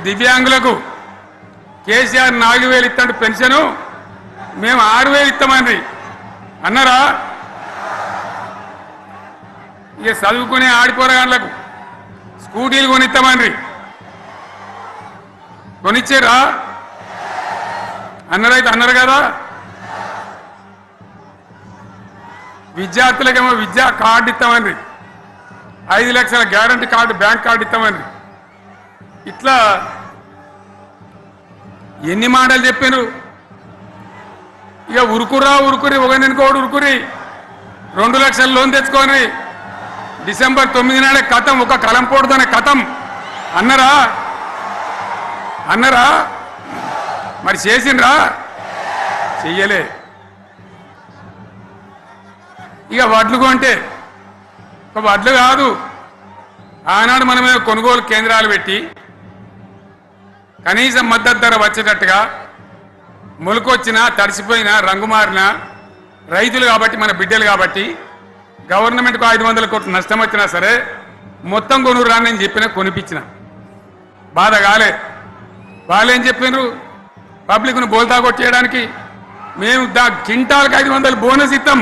దివ్యాంగులకు కేసీఆర్ 4000 ఇస్తాడు పెన్షను, మేము 6000 ఇస్తామని అన్నారా? ఇక చదువుకునే ఆడిపోరగాళ్ళకు స్కూటీలు కొనిస్తామని కొనిచ్చారా? అన్నారైతే అన్నారు కదా. విద్యార్థులకేమో విద్యా కార్డు ఇస్తామని, 5 లక్షల గ్యారంటీ కార్డు, బ్యాంక్ కార్డు ఇస్తామని. ఇట్లా ఎన్ని మాటలు చెప్పారు. ఇక ఉరుకురి ఒకరినికోడు ఉరుకురి 2 లక్షల లోన్ తెచ్చుకొని డిసెంబర్ 9 నాడే కథం, ఒక కలంపోడుతోనే కథం అన్నరా? మరి చేసిండ్రా? చెయ్యలే. ఇక వడ్లు కొంటే ఒక వడ్లు కాదు, ఆనాడు మనమే కొనుగోలు కేంద్రాలు పెట్టి కనీసం మద్దతు ధర వచ్చేటట్టుగా మొలకొచ్చినా తడిసిపోయినా రంగు మారినా రైతులు కాబట్టి మన బిడ్డలు కాబట్టి గవర్నమెంట్కు 500 కోట్లు నష్టం వచ్చినా సరే మొత్తం కొనురు రాని నేను చెప్పినా కొనిపించిన బాధ కాలే. వాళ్ళు ఏం చెప్పినారు? పబ్లిక్ను బోల్తా కొట్టేయడానికి మేము క్వింటాల్కి 500 బోనస్ ఇస్తాం,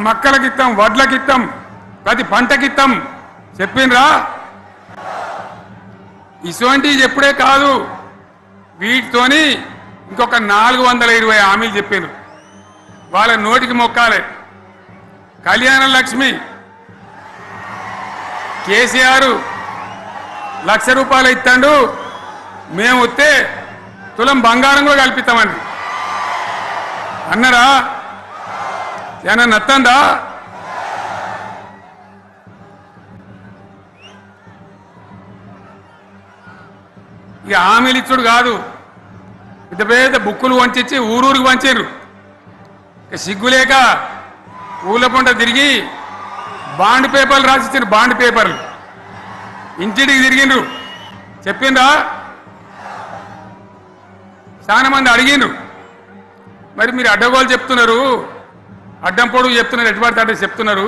మక్కలకి ఇస్తాం, వడ్లకి ఇస్తాం, ప్రతి పంటకి ఇస్తాం చెప్పిండ్రా? ఇటువంటివి చెప్పుడే కాదు, వీటితోని ఇంకొక 420 హామీలు చెప్పినారు. వాళ్ళ నోటికి మొక్కాలి. కళ్యాణ లక్ష్మి కేసీఆర్ 1,00,000 రూపాయలు ఇస్తాడు, మేము వస్తే తులం బంగారం కూడా కల్పిస్తామండి అన్నారా? ఏమన్నా నత్తందా? ఇక హామీలు ఇచ్చుడు కాదు, పెద్ద పెద్ద బుక్కులు వంచి ఊరూరికి పంచారు. సిగ్గులేక ఊళ్ళ పంట తిరిగి బాండ్ పేపర్లు రాసిచ్చారు. బాండ్ పేపర్లు ఇంటికి తిరిగిండ్రు. చెప్పిండ్రా? చాలా మంది అడిగిండ్రు. మరి మీరు అడ్డగోలు చెప్తున్నారు, అడ్డం పొడుగు చెప్తున్నారు, ఎటుపడితే అడ్డ చెప్తున్నారు,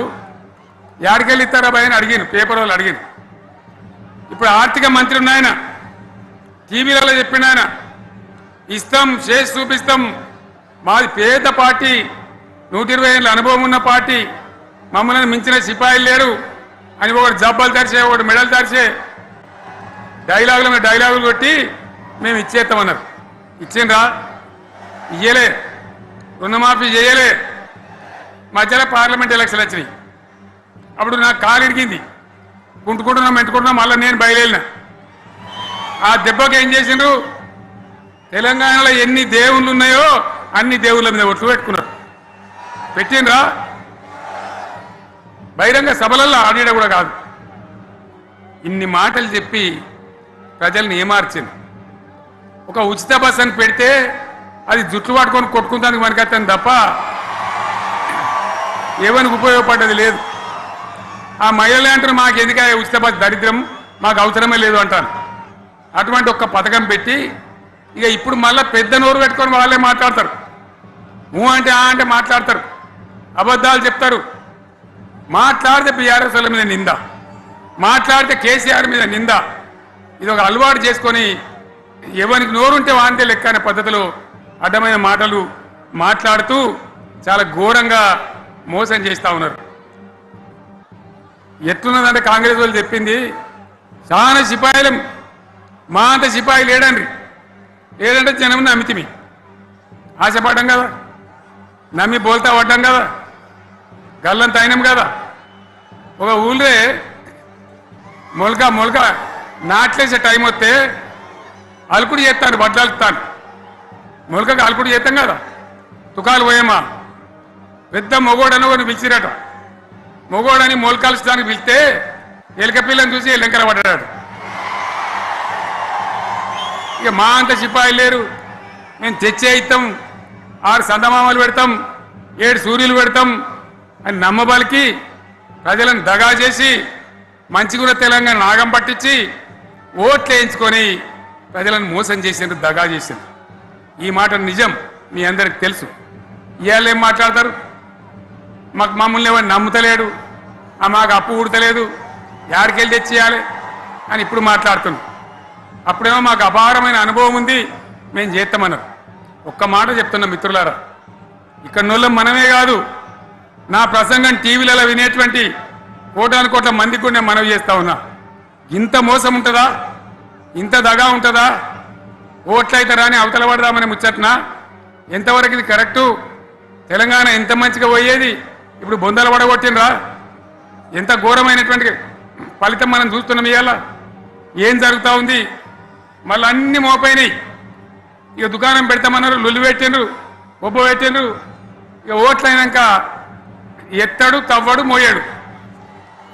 యాడికెళ్ళి ఇస్తారా భయ అని అడిగిండ్రు. పేపర్ వాళ్ళు అడిగిండ్రు. ఇప్పుడు ఆర్థిక మంత్రి ఉన్నాయన టీవీలలో చెప్పిండు, ఆయన ఇస్తాం, చేసి చూపిస్తాం, మాది పేద పార్టీ, 120 ఏళ్ళ అనుభవం ఉన్న పార్టీ, మమ్మల్ని మించిన సిపాయిలు లేరు అని ఒకటి జబ్బలు తరిచే, ఒకటి మెడలు తరిచే డైలాగులు కొట్టి మేము ఇచ్చేస్తామన్నారు. ఇచ్చిండ్రా? ఇయ్యలే. రుణమాఫీ చేయలే. మధ్యలో పార్లమెంట్ ఎలక్షన్ వచ్చినాయి. అప్పుడు నాకు కాలు ఇరిగింది, మెంటుకుంటున్నాం, మళ్ళీ నేను బయలుదేరిన. ఆ దెబ్బకి ఏం చేసిండ్రు? తెలంగాణలో ఎన్ని దేవుళ్ళు ఉన్నాయో అన్ని దేవుళ్ళ మీద ఒట్లు పెట్టుకున్నారు. పెట్టిండ్రా? బహిరంగ సభలలో ఆడిడ కూడా కాదు. ఇన్ని మాటలు చెప్పి ప్రజల్ని ఏమార్చింది. ఒక ఉచిత బస్ అని పెడితే అది జుట్లు పట్టుకొని కొట్టుకుంటానికి మనకత్తాను తప్ప ఏమనికి ఉపయోగపడ్డది లేదు. ఆ మహిళలే అంటారు మాకు ఎందుక ఉచిత బస్, దరిద్రం, మాకు అవసరమే లేదు అంటారు. అటువంటి ఒక్క పథకం పెట్టి ఇక ఇప్పుడు మళ్ళీ పెద్ద నోరు పెట్టుకొని వాళ్ళే మాట్లాడతారు. అంటే అంటే మాట్లాడతారు, అబద్ధాలు చెప్తారు. మాట్లాడితే బీఆర్ఎస్ వాళ్ళ మీద నింద, మాట్లాడితే కేసీఆర్ మీద నింద. ఇది ఒక అలవాటు చేసుకొని ఎవరికి నోరుంటే వాంతే లెక్క అనే పద్ధతిలో అడ్డమైన మాటలు మాట్లాడుతూ చాలా ఘోరంగా మోసం చేస్తూ ఉన్నారు. ఎట్లున్నదంటే కాంగ్రెస్ వాళ్ళు చెప్పింది, చాలా సిపాయిలం, మా అంత సిపాయి లేడంటే జనం నమ్మితిమి, ఆశపడ్డాం కదా, నమ్మి బోల్తా పడ్డాం కదా, గల్లంత అయినాం కదా. ఒక ఊళ్ళే మొలక నాట్లేసే టైం వస్తే అలుకుడు చేస్తాను, బడ్డాలుతాను, మొలకకి అలుకుడు చేస్తాం కదా, తుకాలు పోయేమా పెద్ద మొగోడని ఒకరిని పిలిచిరట. మొగోడని మొలకలుస్తానికి పిలిస్తే ఎలుక పిల్లని చూసి ఎల్లంకర పడ్డాడు. ఇక మా అంత సిపాయిలు లేరు, మేము తెచ్చే ఇస్తాం, 6 సందమామలు పెడతాం, 7 సూర్యులు పెడతాం అని నమ్మబలికి ప్రజలను దగా చేసి మంచిగున్న తెలంగాణ నాగం పట్టించి ఓట్లు వేయించుకొని ప్రజలను మోసం చేసిండ్రు, దగా చేసిండ్రు. ఈ మాట నిజం, మీ అందరికి తెలుసు. ఇవాళ ఏం మాట్లాడతారు? మమ్మల్ని ఎవరు నమ్ముతలేడు, మాకు అప్పు ఉడతలేదు, యాడికెళ్ళి తెచ్చేయాలి అని ఇప్పుడు మాట్లాడుతున్నాం. అప్పుడేమో మాకు అపారమైన అనుభవం ఉంది, మేము చేస్తామన్నారు. ఒక్క మాట చెప్తున్నా మిత్రులారా, ఇక్కడ నోళ్ళం మనమే కాదు, నా ప్రసంగం టీవీలలో వినేటువంటి కోటాను కోట్ల మందికి కూడా నేను మనవి చేస్తా ఉన్నా. ఇంత మోసం ఉంటుందా, ఇంత దగా ఉంటుందా? ఓట్లయితే రాని అవతల పడదామని ముచ్చట్నా? ఎంతవరకు ఇది కరెక్టు? తెలంగాణ ఎంత మంచిగా పోయేది, ఇప్పుడు బొందలు పడగొట్టినరా? ఎంత ఘోరమైనటువంటి ఫలితం మనం చూస్తున్నాం. ఇవాళ ఏం జరుగుతూ ఉంది? మళ్ళీ అన్ని మోపైనాయి. ఇక దుకాణం పెడతామన్నారు, లొల్లి పెట్టిండ్రు, ఒబ్బ పెట్టిండ్రు. ఇక ఓట్లయినాక ఎత్తడు, తవ్వడు, మోయాడు.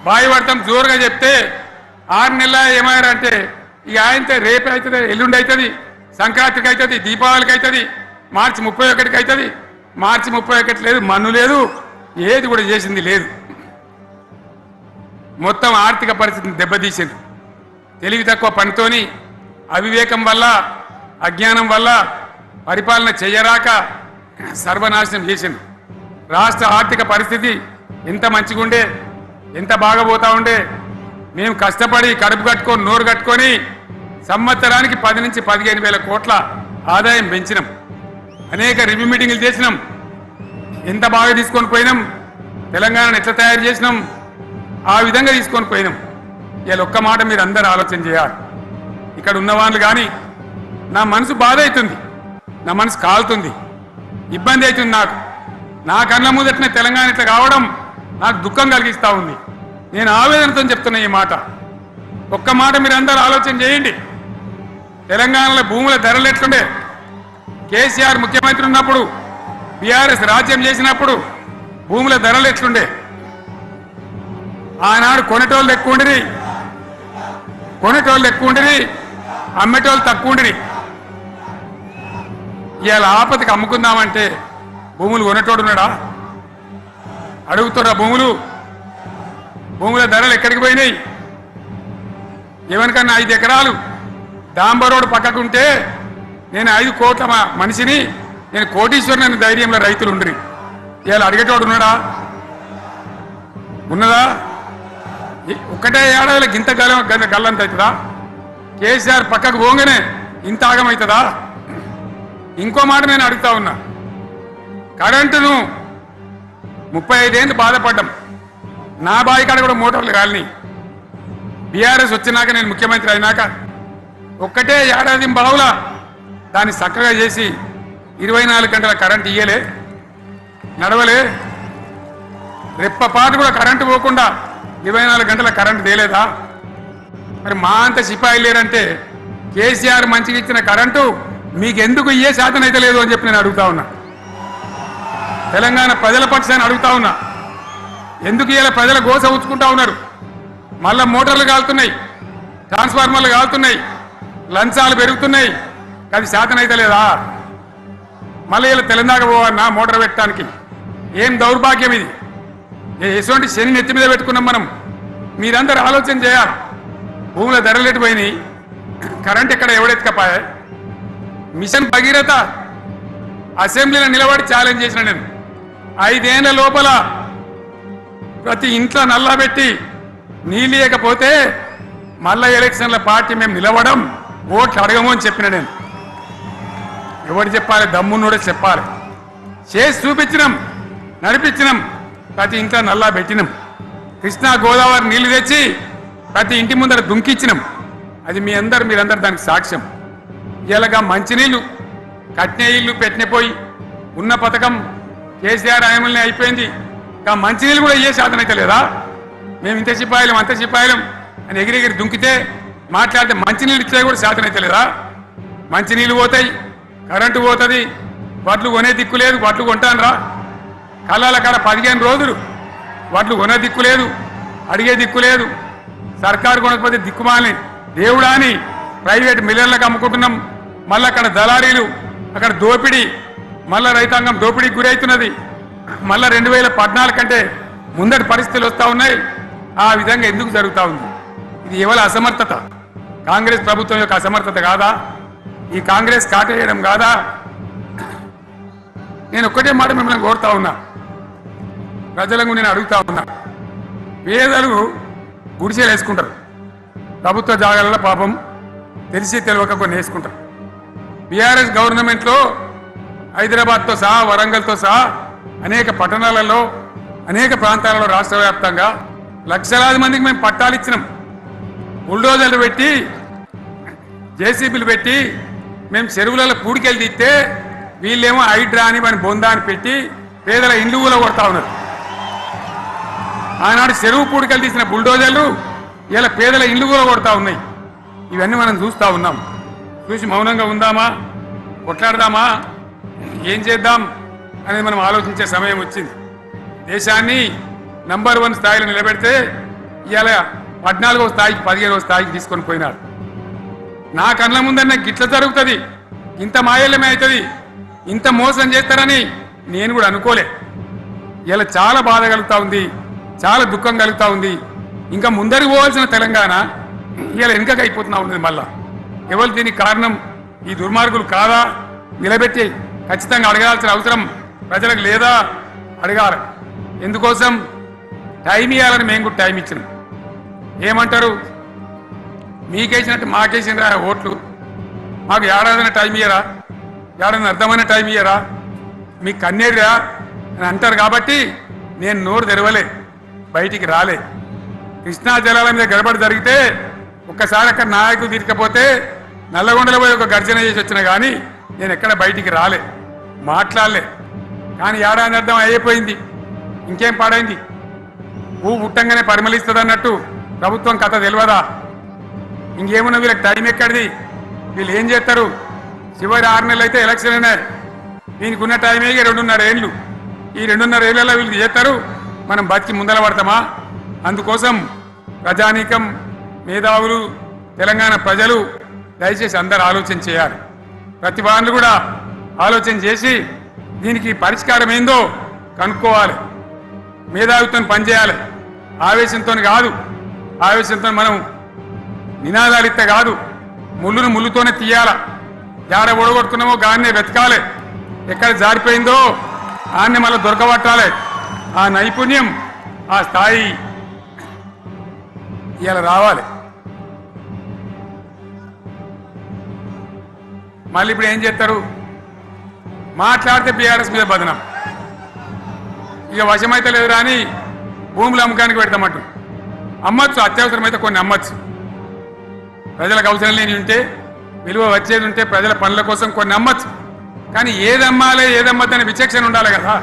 బాయి పడతాం జోరుగా చెప్తే 6 నెలల ఏమయ్యారంటే ఇక ఆయనతో రేపు అవుతుంది, ఎల్లుండి అవుతుంది, సంక్రాంతికి అవుతుంది, దీపావళికి అవుతుంది, మార్చి 31కి అవుతుంది. మార్చి 31 లేదు, మన్ను లేదు, ఏది కూడా చేసింది లేదు. మొత్తం ఆర్థిక పరిస్థితిని దెబ్బతీసింది. తెలివి తక్కువ పనితోని, అవివేకం వల్ల, అజ్ఞానం వల్ల పరిపాలన చేయరాక సర్వనాశనం చేసింది. రాష్ట్ర ఆర్థిక పరిస్థితి ఎంత మంచిగా ఉండే, ఎంత బాగా పోతా ఉండే. మేము కష్టపడి కడుపు కట్టుకొని నోరు కట్టుకొని సంవత్సరానికి 10 నుంచి 15 వేల కోట్ల ఆదాయం పెంచినాం. అనేక రివ్యూ మీటింగులు చేసినాం. ఎంత బాగా తీసుకొని పోయినాం, తెలంగాణను ఎట్లా తయారు చేసినాం, ఆ విధంగా తీసుకొని పోయినాం. ఇలా ఒక్క మాట మీరు అందరూ ఆలోచన చేయాలి. ఇక్కడ ఉన్న వాళ్ళు కానీ నా మనసు బాధ అవుతుంది, నా మనసు కాలుతుంది, ఇబ్బంది అవుతుంది. నా కళ్ళ ముందటనే తెలంగాణ ఇట్లా కావడం నాకు దుఃఖం కలిగిస్తూ ఉంది. నేను ఆవేదనతో చెప్తున్నా ఈ మాట. ఒక్క మాట మీరు అందరూ ఆలోచన చేయండి. తెలంగాణలో భూముల ధరలు ఎట్లుండే? కేసీఆర్ ముఖ్యమంత్రి ఉన్నప్పుడు, బీఆర్ఎస్ రాజ్యం చేసినప్పుడు భూముల ధరలు ఎట్లుండే? ఆనాడు కొనేటోళ్ళు ఎక్కువ ఉండిరి, అమ్మేటోళ్ళు తక్కువ ఉండిరి. ఇవాళ ఆపదకి అమ్ముకుందామంటే భూములు కొనేటోడు ఉన్నాడా? అడుగుతున్నా భూముల ధరలు ఎక్కడికి పోయినాయి? ఎవరికన్నా 5 ఎకరాలు డాంబర్ రోడ్డు పక్కకుంటే నేను 5 కోట్ల మనిషిని, నేను కోటీశ్వరుని అనే ధైర్యంలో రైతులు ఉండరు. ఇవాళ అడిగేటోడు ఉన్నాడా? ఉన్నదా? ఒక్కటే ఏడాదిలో గింత గల్లంత అవుతుందా? కేసీఆర్ పక్కకు పోగానే ఇంత ఆగమవుతుందా? ఇంకో మాట నేను అడుగుతా ఉన్నా. కరెంటును 35 ఏళ్ళు బాధపడ్డాం. నా బావి కాడ కూడా మోటార్లు కాలినాయి. బీఆర్ఎస్ వచ్చినాక, నేను ముఖ్యమంత్రి అయినాక ఒక్కటే ఏడాది బావుల దాన్ని చక్కగా చేసి 24 గంటల కరెంటు ఇయ్యలే, నడవలే. రెప్పపాటు కూడా కరెంటు పోకుండా 24 గంటల కరెంటు తేలేదా? మరి మా అంత సిపాయి లేరంటే కేసీఆర్ మంచిగా ఇచ్చిన కరెంటు మీకెందుకు ఇయ్యే శాతం అయితే లేదు అని చెప్పి నేను అడుగుతా ఉన్నా. తెలంగాణ ప్రజల పక్షాన్ని అడుగుతా ఉన్నా. ఎందుకు ఇలా ప్రజల గోస ఉంచుకుంటా ఉన్నారు? మళ్ళా మోటార్లు కాలుతున్నాయి, ట్రాన్స్ఫార్మర్లు కాలుతున్నాయి, లంచాలు పెరుగుతున్నాయి. అది శాతం అయితే లేదా? మళ్ళీ ఇలా తెలంగాణ పోవన్నా మోటార్ పెట్టడానికి? ఏం దౌర్భాగ్యం ఇది! ఎటువంటి శని నెత్తి మీద పెట్టుకున్నాం మనం. మీరందరూ ఆలోచన చేయాలి. భూముల ధరలు ఎటుపోయినాయి, కరెంట్ ఎక్కడ ఎవడెత్తుకపోయా? మిషన్ భగీరథ అసెంబ్లీలో నిలబడి ఛాలెంజ్ చేసిన నేను. 5 ఏళ్ల లోపల ప్రతి ఇంట్లో నల్లా పెట్టి నీళ్ళు లేకపోతే మళ్ళా ఎలక్షన్ల పార్టీ మేము నిలవడం, ఓట్లు అడగము అని చెప్పిన నేను. ఎవరు చెప్పాలి? దమ్మున్నోడే చెప్పాలి. చేసి చూపించినాం, నడిపించినాం. ప్రతి ఇంట్లో నల్లా పెట్టినాం. కృష్ణా గోదావరి నీళ్లు తెచ్చి ప్రతి ఇంటి ముందర దుంకిచ్చినాం. అది మీరందరూ దానికి సాక్ష్యం. ఇలాగా మంచినీళ్ళు కట్టిన ఇల్లు పెట్టినపోయి ఉన్న పథకం కేసీఆర్ ఆయమల్ని అయిపోయింది. ఇంకా మంచినీళ్ళు కూడా ఏ శాతం అయితే లేదా? మేము ఇంత సిపాయిలం అంత సిపాయిలం అని ఎగిరెగిరి దుంకితే మాట్లాడితే మంచినీళ్ళు ఇచ్చే కూడా శాతం అయితే లేదా? మంచినీళ్ళు పోతాయి, కరెంటు పోతుంది, వడ్లు కొనే దిక్కు లేదు. వడ్లు కొంటాను రా, కళ్ళాల కాడ 15 రోజులు వడ్లు కొనే దిక్కు లేదు, అడిగే దిక్కు లేదు. సర్కారు కొనకపోతే దిక్కుమాలని దేవుడా అని ప్రైవేట్ మిల్లర్లకు అమ్ముకుంటున్నాం. మళ్ళీ అక్కడ దళారీలు, అక్కడ దోపిడీ, మళ్ళా రైతాంగం దోపిడీకి గురవుతున్నది. మళ్ళా 2014 కంటే ముందటి పరిస్థితులు వస్తూ ఉన్నాయి. ఆ విధంగా ఎందుకు జరుగుతూ ఉంది? ఇది ఎవరి అసమర్థత? కాంగ్రెస్ ప్రభుత్వం యొక్క అసమర్థత కాదా? ఈ కాంగ్రెస్ కాటేయడం కాదా? నేను ఒక్కటే మాట మిమ్మల్ని కోరుతా ఉన్నా, ప్రజలకు నేను అడుగుతా ఉన్నా. పేదలు గుడిసెలు వేసుకుంటారు ప్రభుత్వ జాగాలలో. పాపం తెలిసి తెలియక కొన్ని వేసుకుంటారు. బీఆర్ఎస్ గవర్నమెంట్లో హైదరాబాద్తో సహా వరంగల్తో సహా అనేక పట్టణాలలో అనేక ప్రాంతాలలో రాష్ట్ర వ్యాప్తంగా లక్షలాది మందికి మేము పట్టాలు ఇచ్చినాం. బుల్డోజర్లు పెట్టి జేసీబీలు పెట్టి మేము చెరువులలో పూడికెళ్ళి తీస్తే వీళ్ళేమో హైడ్రా అని మన బొందా అని పెట్టి పేదల ఇండ్లు కూడా కొడతా ఉన్నారు. ఆనాడు చెరువు పూడికెళ్ళి తీసిన బుల్డోజర్లు ఇలా పేదల ఇండ్లు కూడా కొడతా ఉన్నాయి. ఇవన్నీ మనం చూస్తూ ఉన్నాం. చూసి మౌనంగా ఉందామా, కొట్లాడదామా, ఏం చేద్దాం అనేది మనం ఆలోచించే సమయం వచ్చింది. దేశాన్ని నంబర్ 1 స్థాయిలో నిలబెడితే ఇవాళ 14వ స్థాయికి 15వ స్థాయికి తీసుకొని పోయినాడు. నా కళ్ళ ముందన్న గిట్ల జరుగుతుంది, ఇంత మాయల్యమే అవుతుంది, ఇంత మోసం చేస్తారని నేను కూడా అనుకోలే. ఇలా చాలా బాధ కలుగుతూ ఉంది, చాలా దుఃఖం కలుగుతూ ఉంది. ఇంకా ముందరికి పోవాల్సిన తెలంగాణ ఇలా వెనుకకి అయిపోతున్నా ఉన్నది. మళ్ళా ఎవరు దీనికి కారణం? ఈ దుర్మార్గులు కాదా? నిలబెట్టి ఖచ్చితంగా అడగాల్సిన అవసరం ప్రజలకు లేదా? అడగాలి. ఎందుకోసం? టైం ఇవ్వాలని మేము కూడా టైం ఇచ్చినాం. ఏమంటారు? మీకేసినట్టు మాకేసిన ఓట్లు, మాకు ఏడాదైనా టైం ఇయ్యరా, ఏడాది అర్థమైన టైం ఇయ్యరా, మీకు కన్నేరురా అని అంటారు. కాబట్టి నేను నోరు తెరవలే, బయటికి రాలే. కృష్ణా జలాల మీద గడబడి జరిగితే ఒక్కసారి అక్కడ నాయకులు తీర్కపోతే నల్లగొండలో పోయి ఒక గర్జన చేసి వచ్చినా కానీ నేను ఎక్కడ బయటికి రాలే, మాట్లాడలే. కానీ ఏడాది అర్థం అయిపోయింది, ఇంకేం పాడైంది? పువ్వు పుట్టంగానే పరిమళిస్తుంది అన్నట్టు ప్రభుత్వం కథ తెలియదా? ఇంకేమున్నా వీళ్ళకి టైం ఎక్కడిది? వీళ్ళు ఏం చేస్తారు? చివరి 6 నెలలు అయితే ఎలక్షన్ అయినా దీనికి ఉన్న టైమే 2.5 ఏళ్ళు. ఈ 2.5 ఏళ్లలో వీళ్ళు చేస్తారు, మనం బతికి ముందల పడతామా? అందుకోసం ప్రజానీకం, మేధావులు, తెలంగాణ ప్రజలు దయచేసి అందరూ ఆలోచన చేయాలి. ప్రతి వాళ్ళు కూడా ఆలోచన చేసి దీనికి పరిష్కారం ఏందో కనుక్కోవాలి. మేధావితో పనిచేయాలి, ఆవేశంతో కాదు. ఆవేశంతో మనం నినాదాలు ఇస్తే కాదు, ముళ్ళును ముళ్ళుతోనే తీయాల. జాడ ఓడగొట్టుకున్నామో గాన్నే వెతకాలి, ఎక్కడ జారిపోయిందో ఆన్నే మళ్ళీ దొరకబట్టాలి. ఆ నైపుణ్యం, ఆ స్థాయి ఇలా రావాలి. మళ్ళీ ఇప్పుడు ఏం చేస్తారు? మాట్లాడితే బీఆర్ఎస్ మీద బదనం, ఇక వశమైతే లేదు రాని భూములు అమ్మకానికి పెడతామంటు. అమ్మచ్చు, అత్యవసరమైతే కొన్ని అమ్మచ్చు. ప్రజలకు అవసరం లేని ఉంటే, విలువ వచ్చేది ఉంటే, ప్రజల పనుల కోసం కొన్ని అమ్మచ్చు. కానీ ఏదమ్మాలి ఏదమ్మద్దని విచక్షణ ఉండాలి కదా.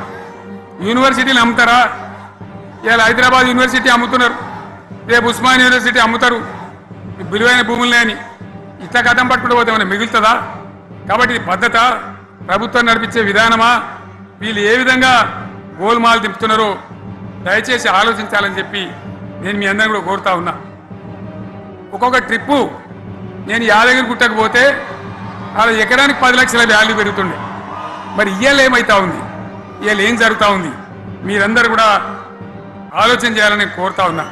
యూనివర్సిటీలు అమ్ముతారా? ఇలా హైదరాబాద్ యూనివర్సిటీ అమ్ముతున్నారు, రేపు ఉస్మాన్ యూనివర్సిటీ అమ్ముతారు. విలువైన భూములనే అని ఇట్లా కథం పట్టుకుంటూ పోతే మనం మిగులుతుందా? కాబట్టి ఇది పద్ధత, ప్రభుత్వం నడిపించే విధానమా? వీళ్ళు ఏ విధంగా గోల్మాలు తిప్పుతున్నారో దయచేసి ఆలోచించాలని చెప్పి నేను మీ అందరిని కూడా కోరుతా ఉన్నా. ఒక్కొక్క ట్రిప్పు నేను యాదగిరి గుట్టకు పోతే అలా ఎకరానికి 10 లక్షల వాల్యూ పెరుగుతుండే. మరి ఇవాళ ఏమవుతా ఉంది? ఇవాళ ఏం జరుగుతూ ఉంది? మీరందరూ కూడా ఆలోచన చేయాలని కోరుతా ఉన్నా.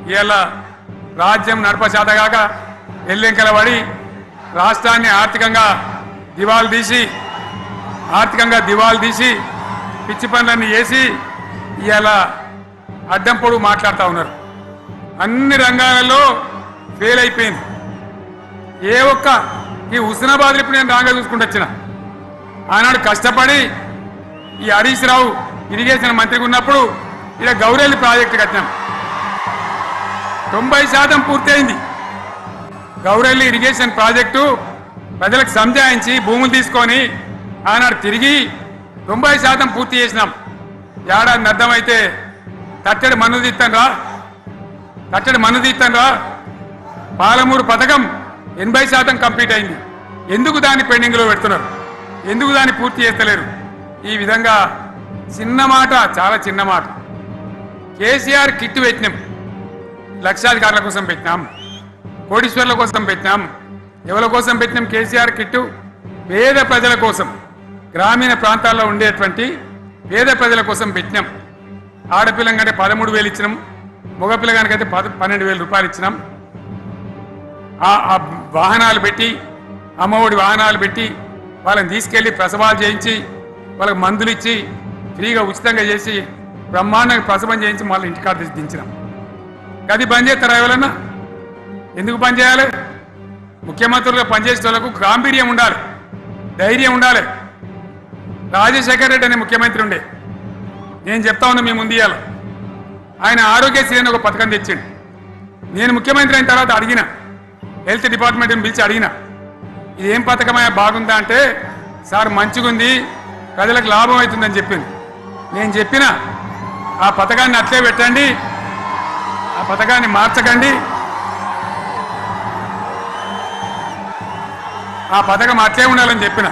ఇవాళ రాజ్యం నడపశాతగాక ఎల్లెంకల పడి రాష్ట్రాన్ని ఆర్థికంగా దివాలు తీసి పిచ్చి పనులన్నీ చేసి ఇవాళ అడ్డం పొడుగు మాట్లాడుతూ ఉన్నారు. అన్ని రంగాలలో ఫెయిల్ అయిపోయింది. ఏ ఒక్క ఈ హుస్నాబాద్ ఇప్పుడు నేను రాగా చూసుకుంటూ వచ్చిన, ఆనాడు కష్టపడి ఈ హరీష్ రావు ఇరిగేషన్ మంత్రిగా ఉన్నప్పుడు ఇలా గౌరెల్లి ప్రాజెక్టు కట్టినాం. 90% పూర్తయింది. గౌరెల్లి ఇరిగేషన్ ప్రాజెక్టు ప్రజలకు సంజాయించి భూములు తీసుకొని ఆనాడు తిరిగి 90% పూర్తి చేసినాం. ఏడాది అర్థమైతే తట్టడి మన్ను తీస్తాను రా. పాలమూరు పథకం 80% కంప్లీట్ అయింది. ఎందుకు దాన్ని పెండింగ్లో పెడుతున్నారు? ఎందుకు దాన్ని పూర్తి చేస్తలేరు? ఈ విధంగా చిన్న మాట, చాలా చిన్న మాట. కేసీఆర్ కిట్ పెట్టినాం, లక్షాధికారుల కోసం పెట్టినాం, కోటీశ్వర్ల కోసం పెట్టినాం. ఎవరి కోసం పెట్టినాం కేసీఆర్ కిట్టు? పేద ప్రజల కోసం, గ్రామీణ ప్రాంతాల్లో ఉండేటువంటి పేద ప్రజల కోసం పెట్టినాం. ఆడపిల్లగానే 13,000 ఇచ్చినాం, మగపిల్లగానికైతే 12,000 రూపాయలు ఇచ్చినాం. ఆ వాహనాలు పెట్టి, అమ్మఒడి వాహనాలు పెట్టి వాళ్ళని తీసుకెళ్లి ప్రసవాలు చేయించి వాళ్ళకి మందులు ఇచ్చి ఫ్రీగా ఉచితంగా చేసి బ్రహ్మాండంగా ప్రసవం చేయించి మళ్ళీ ఇంటికాడ దించినాం. అది బంద్ చేస్తారా? ఎవరన్నా ఎందుకు బంద్ చేయాలి? ముఖ్యమంత్రులుగా పనిచేసే వాళ్ళకు గాంభీర్యం ఉండాలి, ధైర్యం ఉండాలి. రాజశేఖర్ రెడ్డి అనే ముఖ్యమంత్రి ఉండే, నేను చెప్తా ఉన్నా మీ ముందు ఇయ్యాల. ఆయన ఆరోగ్యశ్రీ అని ఒక పథకం తెచ్చిండు. నేను ముఖ్యమంత్రి అయిన తర్వాత అడిగిన, హెల్త్ డిపార్ట్మెంట్ని పిలిచి అడిగిన, ఇది ఏం పథకమయ్యా బాగుందా అంటే, సార్ మంచిగుంది, ప్రజలకు లాభం అవుతుందని చెప్పింది. నేను చెప్పిన ఆ పథకాన్ని అట్లే పెట్టండి, ఆ పథకాన్ని మార్చకండి, ఆ పథకం అట్లే ఉండాలని చెప్పిన.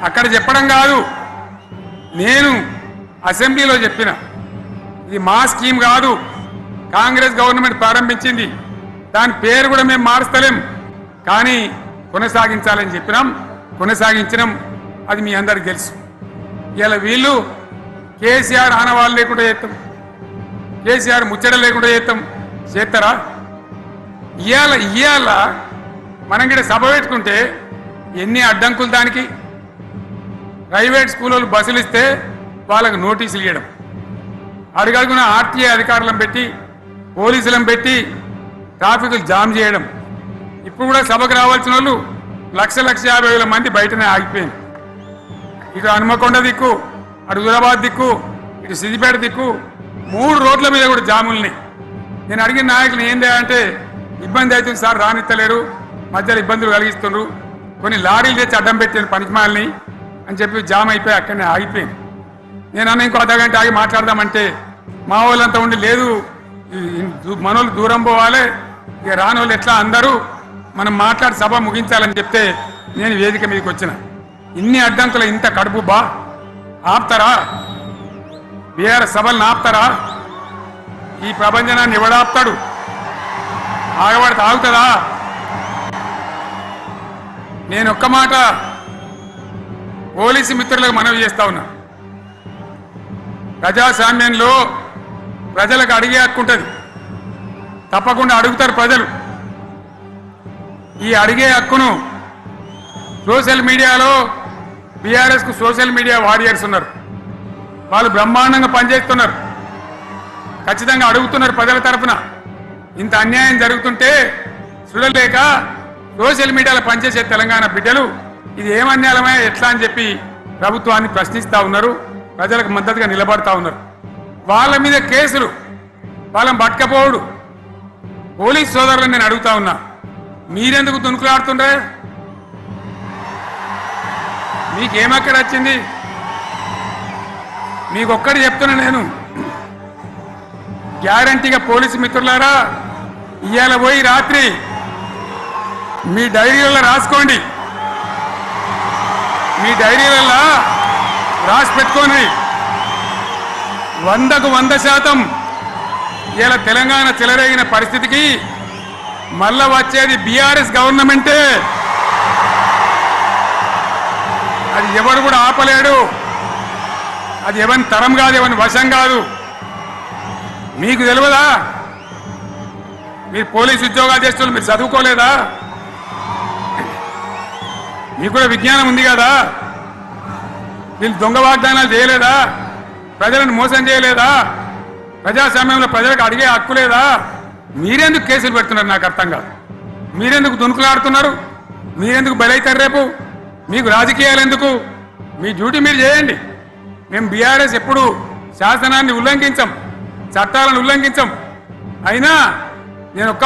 అక్కడ చెప్పడం కాదు, నేను అసెంబ్లీలో చెప్పిన, ఇది మా స్కీమ్ కాదు, కాంగ్రెస్ గవర్నమెంట్ ప్రారంభించింది, దాని పేరు కూడా మేము మారుస్తలేం, కానీ కొనసాగించాలని చెప్పినాం, కొనసాగించినాం. అది మీ అందరికి తెలుసు. ఇలా వీళ్ళు కేసీఆర్ ఆనవాళ్ళు లేకుండా చేస్తాం, కేసీఆర్ ముచ్చట లేకుండా చేస్తారా? ఇవాళ మనం కూడా సభ పెట్టుకుంటే ఎన్ని అడ్డంకులు దానికి. ప్రైవేట్ స్కూళ్ళు బస్సులు ఇస్తే వాళ్ళకు నోటీసులు ఇవ్వడం, అడుగడుగున ఆర్టీఏ అధికారులను పెట్టి పోలీసులను పెట్టి ట్రాఫిక్లు జామ్ చేయడం. ఇప్పుడు కూడా సభకు రావాల్సిన వాళ్ళు 1,50,000 మంది బయటనే ఆగిపోయింది. ఇటు హనుమకొండ దిక్కు, అటు హుజరాబాద్ దిక్కు, ఇటు సిద్దిపేట దిక్కు 3 రోడ్ల మీద కూడా జాముల్ని. నేను అడిగిన నాయకులు ఏంది అంటే, ఇబ్బంది అవుతుంది సార్, రానిత్తలేరు, మధ్యలో ఇబ్బందులు కలిగిస్తున్నారు, కొన్ని లారీలు తెచ్చి అడ్డం పెట్టాను పనికిమాలని అని చెప్పి జామ్ అయిపోయి అక్కడనే ఆగిపోయింది. నేను అన్న ఇంకో అర్ధగంట ఆగి మాట్లాడదామంటే మా వాళ్ళంతా ఉండి, లేదు మనోళ్ళు దూరం పోవాలి, ఇక రాని వాళ్ళు ఎట్లా అందరూ మనం మాట్లాడి సభ ముగించాలని చెప్తే నేను వేదిక మీదకి వచ్చిన. ఇన్ని అడ్డంకులు, ఇంత కడుపు ఆపుతారా? బీఆర్ఎస్ సభలను ఆపుతారా? ఈ ప్రపంచనాన్ని ఎవడాపుతాడు? ఆగబడితే ఆగుతుందా? నేను ఒక్క మాట పోలీసు మిత్రులకు మనవి చేస్తా ఉన్నా, ప్రజాస్వామ్యంలో ప్రజలకు అడిగే హక్కు ఉంటుంది, తప్పకుండా అడుగుతారు ప్రజలు. ఈ అడిగే హక్కును సోషల్ మీడియాలో బీఆర్ఎస్కు సోషల్ మీడియా వారియర్స్ ఉన్నారు, వాళ్ళు బ్రహ్మాండంగా పనిచేస్తున్నారు, ఖచ్చితంగా అడుగుతున్నారు ప్రజల తరఫున. ఇంత అన్యాయం జరుగుతుంటే చూడలేక సోషల్ మీడియాలో పనిచేసే తెలంగాణ బిడ్డలు ఇది ఏమన్యాయమే ఎట్లా అని చెప్పి ప్రభుత్వాన్ని ప్రశ్నిస్తూ ఉన్నారు, ప్రజలకు మద్దతుగా నిలబడతా ఉన్నారు. వాళ్ళ మీద కేసులు, వాళ్ళని పట్టుకపోవడు. పోలీస్ సోదరులను నేను అడుగుతా ఉన్నా, మీరెందుకు దునుకులాడుతుండ్రే? మీకేమక్కడ వచ్చింది? మీకొక్కటి చెప్తున్నా నేను, గ్యారంటీగా పోలీసు మిత్రులారా, ఇవాళ పోయి రాత్రి మీ డైరీలలో రాసుకోండి, మీ డైరీలలో రాసి పెట్టుకోండి. 100కు 100% ఇలా తెలంగాణ చెలరేగిన పరిస్థితికి మళ్ళా వచ్చేది బీఆర్ఎస్ గవర్నమెంటే. అది ఎవరు కూడా ఆపలేడు, అది ఎవరి తరం కాదు, ఎవరి వశం కాదు. మీకు తెలియదా? మీరు పోలీసు ఉద్యోగాలు చేస్తున్నారు, మీరు చదువుకోలేదా? మీకు కూడా విజ్ఞానం ఉంది కదా? వీళ్ళు దొంగ వాగ్దానాలు చేయలేదా? ప్రజలను మోసం చేయలేదా? ప్రజాస్వామ్యంలో ప్రజలకు అడిగే హక్కు లేదా? మీరెందుకు కేసులు పెడుతున్నారు? నాకు అర్థం కాదు. మీరెందుకు దునుకులాడుతున్నారు? మీరెందుకు బలైతారు? రేపు మీకు రాజకీయాలు ఎందుకు? మీ డ్యూటీ మీరు చేయండి. మేము బీఆర్ఎస్ ఎప్పుడు శాసనాన్ని ఉల్లంఘించాం, చట్టాలను ఉల్లంఘించాం. అయినా నేను ఒక్క